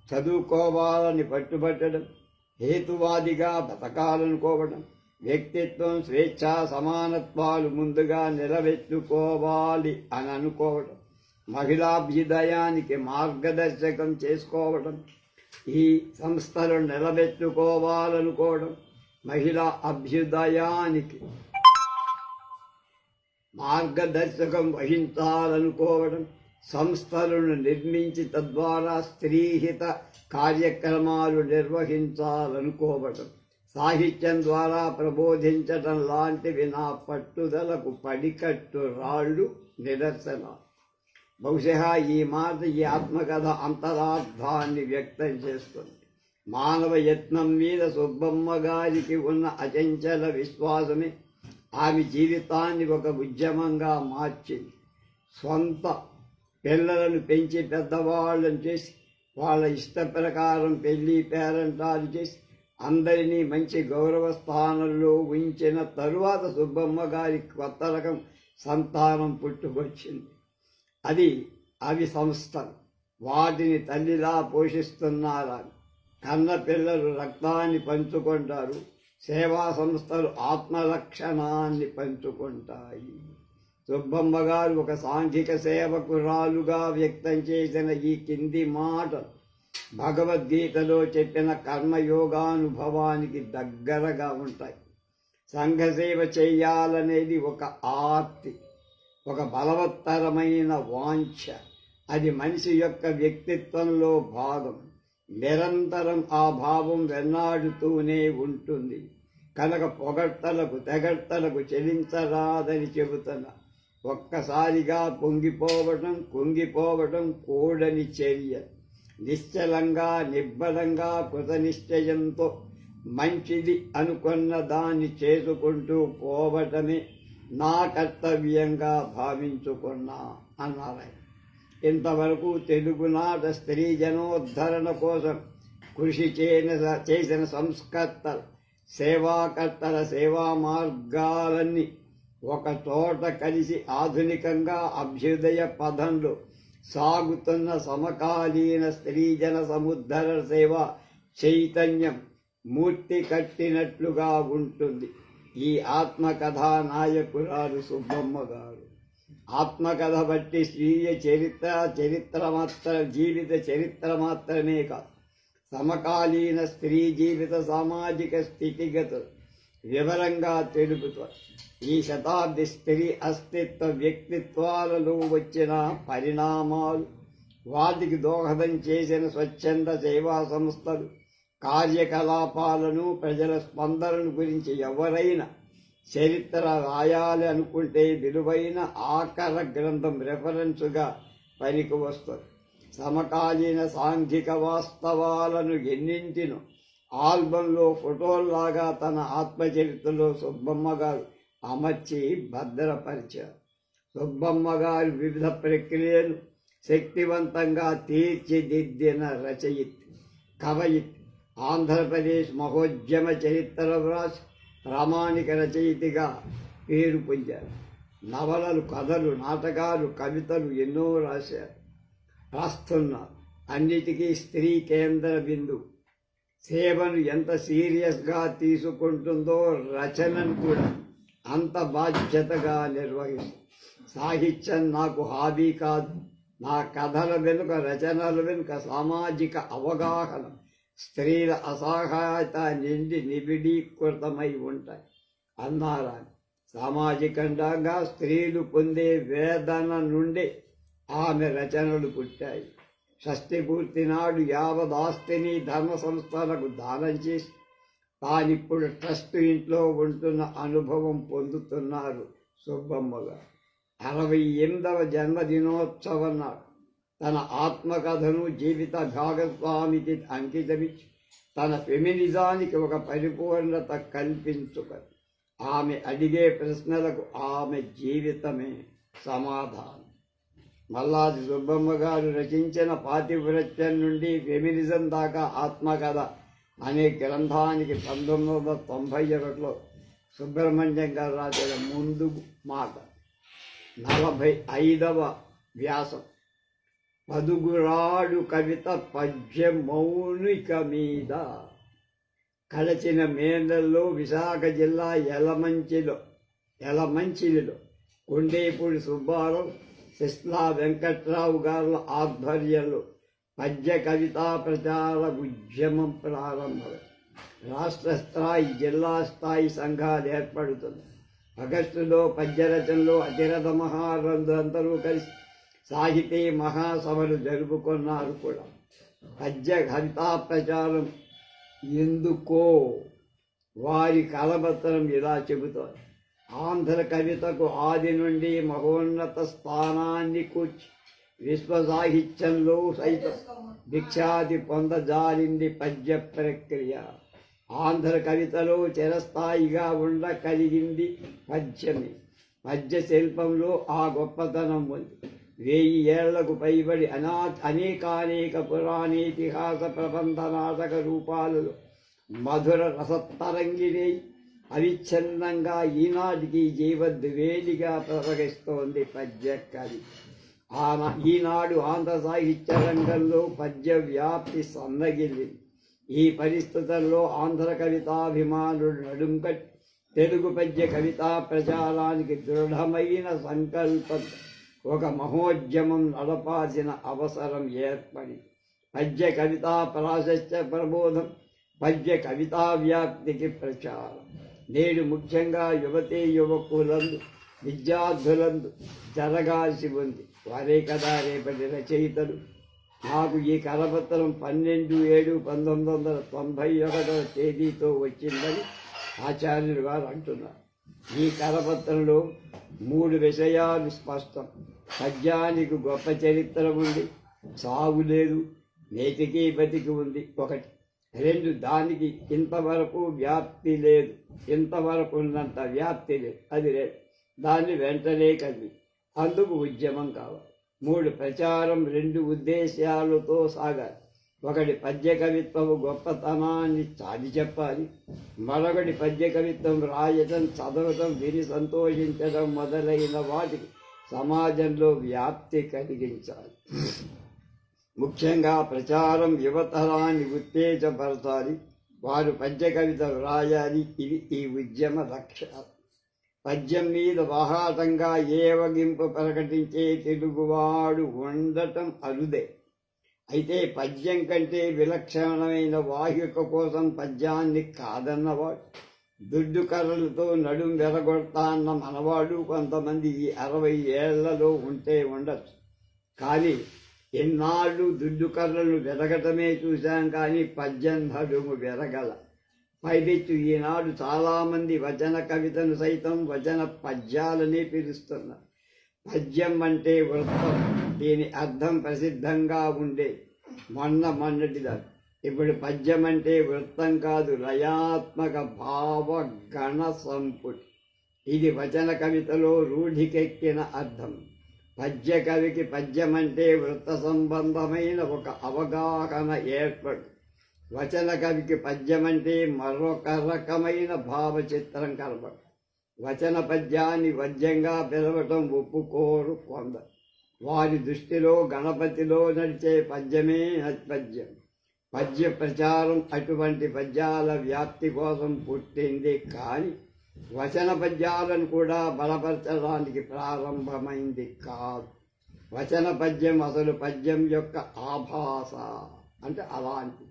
చదువుకోవాలని పట్టుబట్టడం, హేతువాదిగా బతకాలనుకోవడం, వ్యక్తిత్వం, స్వేచ్ఛ, సమానత్వాలు ముందుగా నిలబెట్టుకోవాలి అని అనుకోవడం, మహిళాభ్యుదయానికి మార్గదర్శకం చేసుకోవడం, ఈ సంస్థలు నిలబెట్టుకోవాలనుకోవడం, మహిళా అభ్యుదయానికి మార్గదర్శకం వహించాలనుకోవడం, సంస్థలను నిర్మించి తద్వారా స్త్రీహిత కార్యక్రమాలు నిర్వహించాలనుకోవడం, సాహిత్యం ద్వారా ప్రబోధించటం లాంటివి నా పట్టుదలకు పడికట్టు రాళ్ళు నిదర్శనాలు. బహుశా ఈ మాట ఈ ఆత్మకథ అంతరార్థాన్ని వ్యక్తం చేస్తుంది. మానవ యత్నం మీద సుబ్బమ్మ గారికి ఉన్న అచంచల విశ్వాసమే ఆమె జీవితాన్ని ఒక ఉద్యమంగా మార్చింది. స్వంత పిల్లలను పెంచి పెద్దవాళ్ళని చేసి వాళ్ళ ఇష్ట ప్రకారం పెళ్లి పేరంటాలు చేసి అందరినీ మంచి గౌరవ స్థానంలో ఉంచిన తరువాత సుబ్బమ్మ గారి కొత్త రకం సంతానం పుట్టుకొచ్చింది. అవి సంస్థలు. వాటిని తల్లిలా పోషిస్తున్నారా? కన్న పిల్లలు రక్తాన్ని పంచుకుంటారు. సేవా సంస్థలు ఆత్మలక్షణాన్ని పంచుకుంటాయి. సుబ్బమ్మ గారు ఒక సాంఘిక సేవకురాలుగా వ్యక్తం చేసిన ఈ కింది మాట భగవద్గీతలో చెప్పిన కర్మయోగానుభవానికి దగ్గరగా ఉంటాయి. సంఘసేవ చేయాలనేది ఒక ఆర్తి, ఒక బలవత్తరమైన వాంఛ. అది మనిషి యొక్క వ్యక్తిత్వంలో భాగం. నిరంతరం ఆ భావం వెన్నాడుతూనే ఉంటుంది. కనుక పొగడ్తలకు తెగడ్తలకు చెలించరాదని చెబుతున్నా. ఒక్కసారిగా పొంగిపోవటం కుంగిపోవటం కూడని చర్య. నిశ్చలంగా నిబ్బరంగా కృతనిశ్చయంతో మంచిది అనుకున్న దాన్ని చేసుకుంటూ పోవటమే నా కర్తవ్యంగా భావించుకున్నా అన్నారు. ఇంతవరకు తెలుగునాట స్త్రీ జనోద్ధరణ కోసం కృషి చేసిన సంస్కర్తలు, సేవాకర్తల సేవా మార్గాలన్నీ ఒక చోట కలిసి ఆధునికంగా అభ్యుదయ పదంలో సాగుతున్న సమకాలీన స్త్రీజన సముద్ధరణ సేవ చైతన్యం మూర్తి కట్టినట్లుగా ఉంటుంది. ఈ ఆత్మకథా నాయకురాలు సుబ్బమ్మ గారు. ఆత్మకథ బట్టి స్వీయ జీవిత చరిత్ర మాత్రమే కాదు, సమకాలీన స్త్రీ జీవిత సామాజిక స్థితిగతులు వివరంగా తెలుపుతారు. ఈ శతాబ్ది స్త్రీ అస్తిత్వ వ్యక్తిత్వాలలో వచ్చిన పరిణామాలు, వాటికి దోహదం చేసిన స్వచ్ఛంద సేవా సంస్థలు, కార్యకలాపాలను, ప్రజల స్పందనను గురించి ఎవరైనా చరిత్ర రాయాలి అనుకుంటే విలువైన ఆకర గ్రంథం రెఫరెన్సుగా పనికి వస్తుంది. సమకాలీన సాంఘిక వాస్తవాలను ఎన్నింటినో ఆల్బంలో ఫోటోల్లాగా తన ఆత్మచరిత్రలో సుబ్బమ్మ గారు అమర్చి భద్రపరిచారు. సుబ్బమ్మ గారు వివిధ ప్రక్రియలు శక్తివంతంగా తీర్చిదిద్దిన రచయిత్రి, కవయిత్రి. ఆంధ్రప్రదేశ్ మహోద్యమ చరిత్ర వ్రాసి ప్రామాణిక రచయితగా పేరు పొందారు. నవలలు, కథలు, నాటకాలు, కవితలు ఎన్నో రాస్తున్నారు. అన్నిటికీ స్త్రీ కేంద్ర బిందువు. సేవను ఎంత సీరియస్గా తీసుకుంటుందో రచనను కూడా అంత బాధ్యతగా నిర్వహిస్తుంది. సాహిత్యం నాకు హాబీ కాదు. నా కథల వెనుక, రచనల వెనుక సామాజిక అవగాహన, స్త్రీల అసహాయత నిబిడీకృతమై ఉంటాయి అన్నారా. సామాజికంగా స్త్రీలు పొందే వేదన నుండి ఆమె రచనలు పుట్టాయి. షష్ఠి పూర్తి నాడు యావదాస్తిని ధర్మ సంస్థలకు దానం చేసి తానిప్పుడు ట్రస్ట్ ఇంట్లో ఉంటున్న అనుభవం పొందుతున్నారు సుబ్బమ్మ గారు. 68వ జన్మదినోత్సవం నాడు తన ఆత్మకథను జీవిత భాగస్వామికి అంకితమిచ్చి తన ఫెమినిజానికి ఒక పరిపూర్ణత కల్పించుకొని ఆమె అడిగే ప్రశ్నలకు ఆమె జీవితమే సమాధానం. మల్లాది సుబ్బమ్మ గారు రచించిన పాతివ్రత్యం నుండి ఫెమినిజం దాకా ఆత్మకథ అనే గ్రంథానికి 1991లో సుబ్రహ్మణ్యం గారు రాసిన ముందు మాట 45వ వ్యాసం పదుగురాడు కవిత పద్య మౌనిక మీద. కలచిన మేనల్లో విశాఖ జిల్లా యలమంచిలిలో కొండేపూడి సుబ్బారావు, శిస్లా వెంకట్రావు గారుల ఆధ్వర్యంలో పద్య కవితా ప్రచార ఉద్యమం ప్రారంభం. రాష్ట్ర స్థాయి, జిల్లా స్థాయి సంఘాలు ఏర్పడుతున్నాయి. ఆగస్టులో పద్య రచనలో అతిరథ మహారందరూ కలిసి సాహితీ మహాసభలు జరుపుకున్నారు కూడా. పద్య కవితా ప్రచారం ఎందుకో వారి కలపత్రం ఇలా చెబుతారు. ఆంధ్ర కవితకు ఆది నుండి మహోన్నత స్థానాన్ని కూర్చి విశ్వ సాహిత్యంలో సైతం విఖ్యాతి పొందజాలింది పద్య ప్రక్రియ. ఆంధ్ర కవితలో చిరస్థాయిగా ఉండగలిగింది పద్యమే. పద్య శిల్పంలో ఆ గొప్పతనం ఉంది. 1000 ఏళ్లకు పైబడి అనేకానేక పురాణేతిహాస ప్రబంధ నాటక రూపాలలో మధుర రసతరంగిణి అవిచ్ఛిన్నంగా ఈనాటికి జీవద్వేలిగా ప్రవహిస్తోంది పద్య కవి. ఈనాడు ఆంధ్ర సాహిత్య రంగంలో పద్య వ్యాప్తి సన్నగిల్లింది. ఈ పరిస్థితుల్లో ఆంధ్ర కవితాభిమానుడు నడుంకట్టి తెలుగు పద్య కవితా ప్రచారానికి దృఢమైన సంకల్పం, ఒక మహోద్యమం నడపాల్సిన అవసరం ఏర్పడి పద్య కవితా ప్రాశస్త్య ప్రబోధం, పద్య కవితా వ్యాప్తికి ప్రచారం. నేడు ముఖ్యంగా యువతీ యువకులందు విద్యార్థులందు జరగాల్సి ఉంది. వారే కదా రేపటి రచయితలు. నాకు ఈ కరపత్రం 12/7/1991 తేదీతో వచ్చిందని ఆచార్యులు గారు అంటున్నారు. ఈ కరపత్రంలో 3 విషయాలు స్పష్టం. పద్యానికి గొప్ప చరిత్ర ఉంది, సాగు లేదు, నేటికి బతికి ఉంది 1. 2 దానికి ఇంతవరకు వ్యాప్తి లేదు, ఇంతవరకు ఉన్నంత వ్యాప్తి లేదు, అది లేదు. దాన్ని వెంటనే కలిగి అందుకు ఉద్యమం కావాలి. 3 ప్రచారం 2 ఉద్దేశాలతో సాగాలి. 1 పద్య కవిత్వం గొప్పతనాన్ని చాటి చెప్పాలి. మరొకటి పద్య కవిత్వం రాయటం, చదవటం, విని సంతోషించడం మొదలైన వాటికి సమాజంలో వ్యాప్తి కలిగించాలి. ముఖ్యంగా ప్రచారం యువతరాన్ని ఉత్తేజపరచాలి. వారు పద్య కవిత రాయాలి. ఇవి ఈ ఉద్యమ లక్ష్యాలు. పద్యం మీద బాహాటంగా ఏవగింపు ప్రకటించే తెలుగువాడు ఉండటం అరుదే. అయితే పద్యం కంటే విలక్షణమైన వాహిక కోసం పద్యాన్ని కాదన్నవాడు, దుడ్డు కర్రలతో నడుం వెరగొడతాన్న మనవాడు కొంతమంది ఈ 60 ఏళ్లలో ఉంటే ఉండొచ్చు. కానీ ఎన్నాళ్ళు దుడ్డు కర్రలు వెరగటమే చూశాం, కానీ పద్యం నడుము వెరగల. పైపెచ్చు ఈనాడు చాలామంది వచన కవితను సైతం వచన పద్యాలని పిలుస్తున్నారు. పద్యం అంటే వృత్తం. దీని అర్థం ప్రసిద్ధంగా ఉండే మొన్నటిదా. ఇప్పుడు పద్యం అంటే వృత్తం కాదు, లయాత్మక భావ గణ సంపుటి. ఇది వచన కవితలో రూఢికెక్కిన అర్థం. పద్య కవికి పద్యం అంటే వృత్త సంబంధమైన ఒక అవగాహన ఏర్పడు. వచన కవికి పద్యం అంటే మరొక రకమైన భావచిత్రం కనబడు. వచన పద్యాన్ని వద్యంగా పిలవటం ఒప్పుకోరు కొందరు. వారి దృష్టిలో గణపతిలో నడిచే పద్యమే పద్యం. పద్య ప్రచారం అటువంటి పద్యాల వ్యాప్తి కోసం పుట్టింది, కానీ వచన పద్యాలను కూడా బలపరచడానికి ప్రారంభమైంది కాదు. వచన పద్యం అసలు పద్యం యొక్క ఆభాస, అంటే అలాంటి.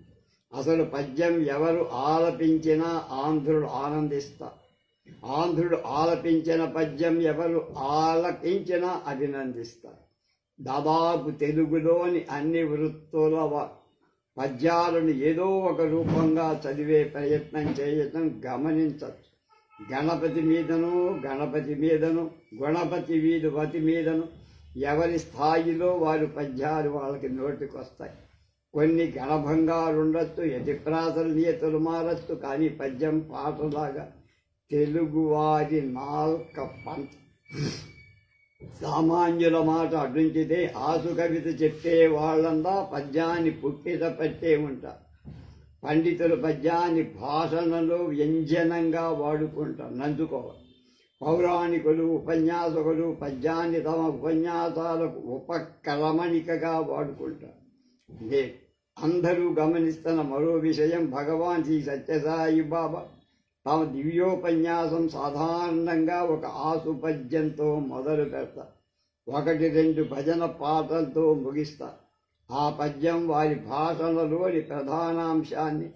అసలు పద్యం ఎవరు ఆలపించినా ఆంధ్రుడు ఆనందిస్తారు. ఆంధ్రుడు ఆలపించిన పద్యం ఎవరు ఆలకించినా అభినందిస్తారు. దాదాపు తెలుగులోని అన్ని వృత్తుల పద్యాలను ఏదో ఒక రూపంగా చదివే ప్రయత్నం చేయటం గమనించవచ్చు. గణపతి మీదను గుణపతి వతి మీదను ఎవరి స్థాయిలో వారి పద్యాలు వాళ్ళకి నోటికొస్తాయి. కొన్ని గణభంగాలుండొచ్చు, యతిప్రాసలు నియతులు మారచ్చు, కానీ పద్యం పాటలాగా తెలుగువారి నాల్క పంట. సామాన్యుల మాట అడ్డుంచితే ఆసు కవిత చెప్పే వాళ్ళందా పద్యాన్ని పుక్కిట పట్టే ఉంటారు. పండితులు పద్యాన్ని భాషణలో వ్యంజనంగా వాడుకుంటారు, నంచుకోవాలి. పౌరాణికులు ఉపన్యాసకులు పద్యాన్ని తమ ఉపన్యాసాలకు ఉపక్రమణికగా వాడుకుంటారు. అందరూ గమనిస్తున్న మరో విషయం, భగవాన్ శ్రీ సత్యసాయి బాబా తమ దివ్యోపన్యాసం సాధారణంగా ఒక ఆసు పద్యంతో మొదలు పెడతారు. 1-2 భజన పాటలతో ముగిస్తారు. ఆ పద్యం వారి భాషణలోని ప్రధానాంశాన్ని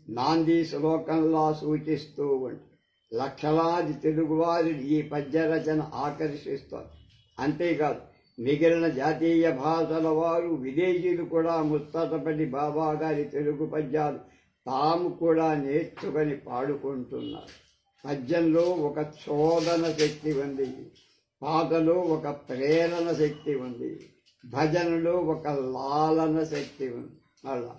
నాంది శ్లోకంలా సూచిస్తూ ఉంటుంది. లక్షలాది తెలుగువారిని ఈ పద్య రచన ఆకర్షిస్తారు. అంతేకాదు, మిగిలిన జాతీయ భాషల వారు, విదేశీయులు కూడా ముచ్చటపడి బాబా గారి తెలుగు పద్యాలు తాము కూడా నేర్చుకొని పాడుకుంటున్నారు. పద్యంలో ఒక చోదన శక్తి ఉంది, పాటలో ఒక ప్రేరణ శక్తి ఉంది, భజనలో ఒక లాలన శక్తి ఉంది. అలా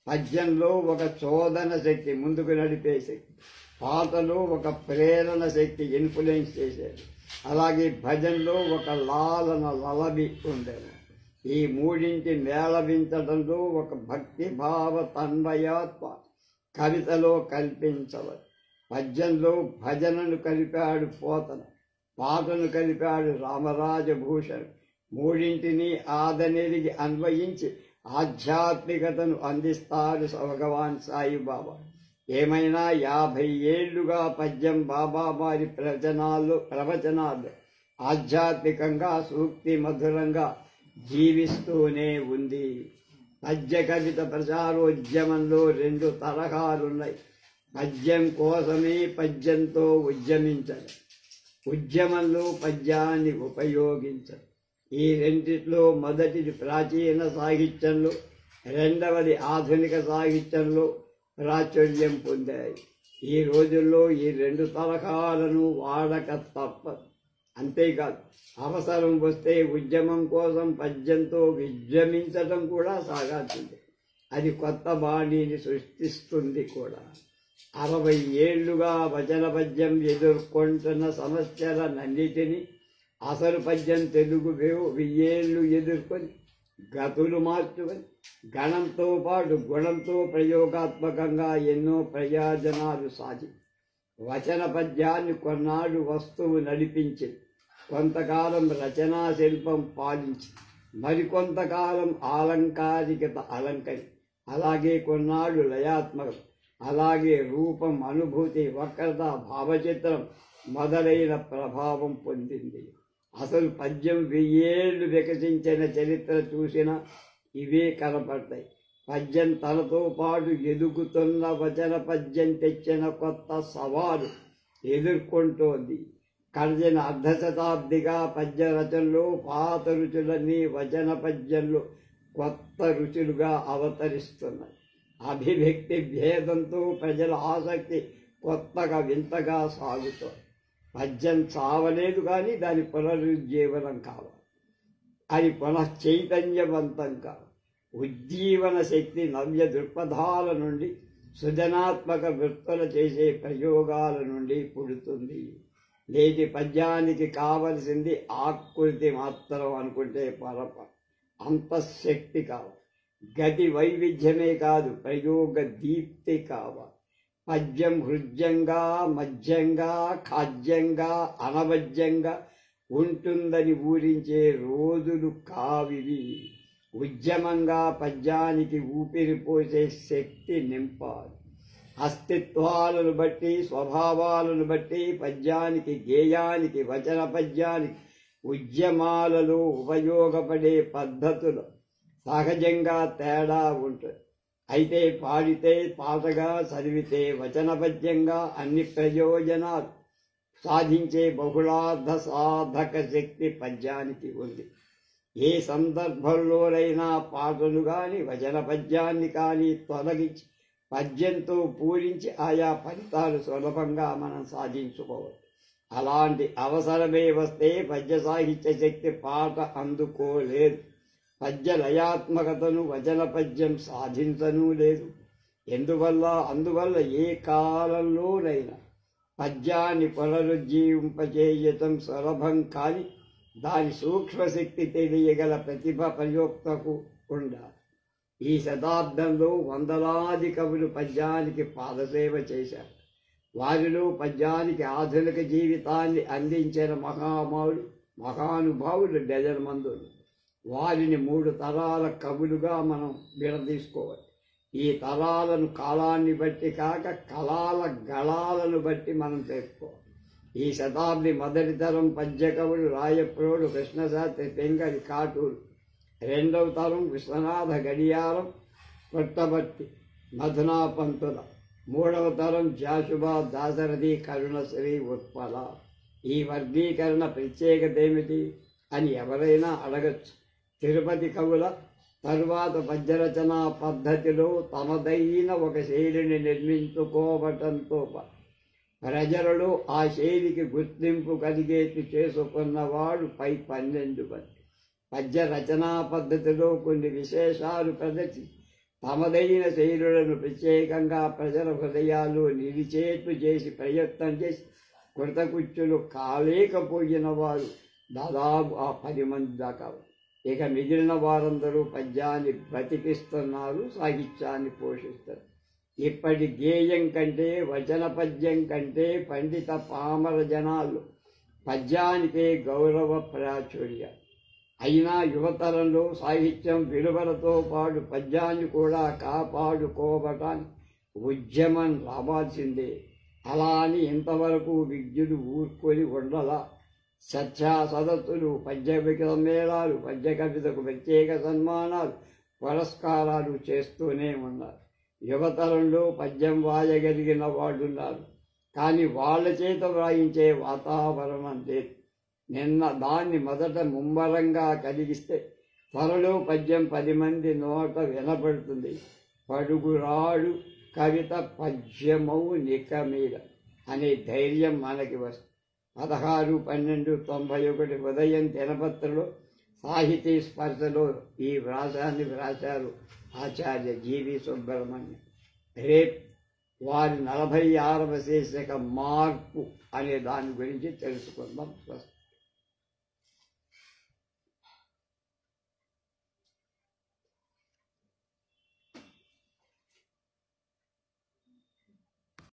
పద్యంలో ఒక చోదన శక్తి, ముందుకు నడిపే శక్తి, పాటలో ఒక ప్రేరణ శక్తి, ఇన్ఫ్లుయెన్స్ చేసేది. అలాగే భజనలో ఒక లాలన లలబి ఉండేది. ఈ మూడింటి మేళవించడంలో ఒక భక్తి భావ తన్మయాత్మ కవితలో కల్పించవచ్చు. పద్యంలో భజనను కలిపాడు పోతన, పాటను కలిపాడు రామరాజభూషణ్. మూడింటిని ఆదనెరిగి అన్వయించి ఆధ్యాత్మికతను అందిస్తాడు భగవాన్ సాయిబాబా. ఏమైనా 50 ఏళ్లుగా పద్యం బాబా వారి ప్రవచనాలు ఆధ్యాత్మికంగా సూక్తి మధురంగా జీవిస్తూనే ఉంది. పద్య కవిత ప్రచారోద్యమంలో 2 తరహాలున్నాయి. పద్యం కోసమే పద్యంతో ఉద్యమించరు, ఉద్యమంలో పద్యాన్ని ఉపయోగించరు. ఈ రెండిట్లో మొదటిది ప్రాచీన సాహిత్యంలో, రెండవది ఆధునిక సాహిత్యంలో ప్రాచుర్యం పొందాయి. ఈ రోజుల్లో ఈ రెండు తరహాలను వాడక తప్పదు. అంతేకాదు, అవసరం వస్తే ఉద్యమం కోసం పద్యంతో విజృంభించడం కూడా సాగాల్సిందే. అది కొత్త బాణీని సృష్టిస్తుంది కూడా. 60 ఏళ్లుగా వచన పద్యం ఎదుర్కొంటున్న సమస్యలన్నిటినీ అసలు పద్యం తెలుగు 1000 ఏళ్లు ఎదుర్కొని గతులు మార్చుకొని గణంతో పాటు గుణంతో ప్రయోగాత్మకంగా ఎన్నో ప్రయోజనాలు సాధి వచన పద్యాన్ని కొన్నాళ్ళు వస్తువు నడిపించి, కొంతకాలం రచనా శిల్పం పాలించి, మరికొంతకాలం ఆలంకారికత అలంకరి, అలాగే కొన్నాళ్ళు లయాత్మకం, అలాగే రూపం, అనుభూతి, వక్రత, భావచిత్రం మొదలైన ప్రభావం పొందింది. అసలు పద్యం 1000 ఏళ్లు వికసించిన చరిత్ర చూసినా ఇవే కనపడతాయి. పద్యం తనతో పాటు ఎదుగుతున్న వచన పద్యం తెచ్చిన కొత్త సవాలు ఎదుర్కొంటోంది. గడిచిన అర్ధశతాబ్దిగా పద్య రచనలో పాత రుచులన్నీ వచన పద్యంలో కొత్త రుచులుగా అవతరిస్తున్నాయి. అభివ్యక్తి భేదంతో ప్రజల ఆసక్తి కొత్తగా వింతగా సాగుతోంది. పద్యం చావలేదు, కానీ దాని పునరుజ్జీవనం కావాలి. అది పునశ్చైతన్యవంతం కావాలి. ఉజ్జీవన శక్తి నవ్య దృక్పథాల నుండి, సృజనాత్మక వృత్తులు చేసే ప్రయోగాల నుండి పుడుతుంది. నేటి పద్యానికి కావలసింది ఆకృతి మాత్రం అనుకుంటే పొరప. అంతఃశక్తి కావాలి. గతి వైవిధ్యమే కాదు, ప్రయోగ దీప్తి కావాలి. పద్యం హృద్యంగా, మధ్యంగా, ఖాద్యంగా, అనవద్యంగా ఉంటుందని ఊరించే రోజులు కావివి. ఉద్యమంగా పద్యానికి ఊపిరి పోసే శక్తి నింపాలి. అస్తిత్వాలను బట్టి, స్వభావాలను బట్టి పద్యానికి, గేయానికి, వచన పద్యానికి ఉద్యమాలలో ఉపయోగపడే పద్ధతులు సహజంగా తేడా ఉంటుంది. అయితే పాడితే పాటగా, చదివితే వచన పద్యంగా అన్ని ప్రయోజనాలు సాధించే బహుళార్థ సాధక శక్తి పద్యానికి ఉంది. ఏ సందర్భంలోనైనా పాటలు కానీ, వచన పద్యాన్ని కానీ తొలగించి పద్యంతో పూరించి ఆయా ఫలితాలు సులభంగా మనం సాధించుకోవచ్చు. అలాంటి అవసరమే వస్తే పద్య సాహిత్య శక్తి పాట అందుకోలేదు. పద్య లయాత్మకతను వచన పద్యం సాధించనూ లేదు. అందువల్ల ఏ కాలంలోనైనా పద్యాన్ని పునరుజ్జీవింపచేయటం సులభం కాని, దాని సూక్ష్మశక్తి తెలియగల ప్రతిభ ప్రయోక్తకు ఉండాలి. ఈ శతాబ్దంలో వందలాది కవులు పద్యానికి పాదసేవ చేశారు. వారిలో పద్యానికి ఆధునిక జీవితాన్ని అందించిన మహానుభావులు డజన్ మందులు. వారిని 3 తరాల కవులుగా మనం విడదీసుకోవాలి. ఈ తరాలను కాలాన్ని బట్టి కాక కళాల గళాలను బట్టి మనం తెలుసుకోవాలి. ఈ శతాబ్ది మొదటి తరం పద్య కవులు రాయప్రోడు, కృష్ణశాస్త్రి, తెంగడి, కాటూరు. రెండవ తరం విశ్వనాథ, గడియారం, పుట్టపర్తి, మధునాపంతుల. మూడవ తరం జాషుబా, దాశరథి, కరుణశ్రీ, ఉత్పల. ఈ వర్గీకరణ ప్రత్యేకత ఏమిటి అని ఎవరైనా అడగచ్చు. తిరుపతి కవుల తరువాత పద్యరచనా పద్ధతిలో తమదైన ఒక శైలిని నిర్మించుకోవటంతో ప్రజలలో ఆ శైలికి గుర్తింపు కలిగేట్టు చేసుకున్నవాడు పై 12 మంది. పద్య రచనా పద్ధతిలో కొన్ని విశేషాలు ప్రదర్శించి తమదైన శైలులను ప్రత్యేకంగా ప్రజల హృదయాల్లో నిలిచేట్లు చేసి ప్రయత్నం చేసి కృతకృత్యులు కాలేకపోయిన వారు దాదాపు ఆ 10 మంది దాకా. ఇక మిగిలిన వారందరూ పద్యాన్ని బ్రతికిస్తున్నారు, సాహిత్యాన్ని పోషిస్తారు. ఇప్పటి గేయం కంటే, వచన పద్యం కంటే పండిత పామర జనాలు పద్యానికే గౌరవ ప్రాచుర్యం. అయినా యువతరంలో సాహిత్యం విలువలతో పాటు పద్యాన్ని కూడా కాపాడుకోవటానికి ఉద్యమం రావాల్సిందే. అలా అని ఇంతవరకు విద్యులు ఊరుకొని ఉండలా. చర్చా సదస్సులు, పద్య సమ్మేళనాలు, పద్య కవితకు ప్రత్యేక సన్మానాలు, పురస్కారాలు చేస్తూనే ఉన్నారు. యువతరంలో పద్యం వాయగలిగిన వాళ్ళున్నారు, కానీ వాళ్ళ చేత వ్రాయించే వాతావరణం లేదు. దాన్ని మొదట ముమ్మరంగా కలిగిస్తే త్వరలో పద్యం 10 మంది నోట వినపడుతుంది. పడుగురాడు కవిత పద్యమౌ నిక మీద అనే ధైర్యం మనకి వస్తుంది. 16/12/91 ఉదయం దినపత్రలో సాహితీ స్పర్శలో ఈ వ్యాసాన్ని వ్రాశారు ఆచార్య జీవి సుబ్రహ్మణ్యం. రేపు వారి 46వ శీర్షిక మార్పు అనే దాని గురించి తెలుసుకుందాం.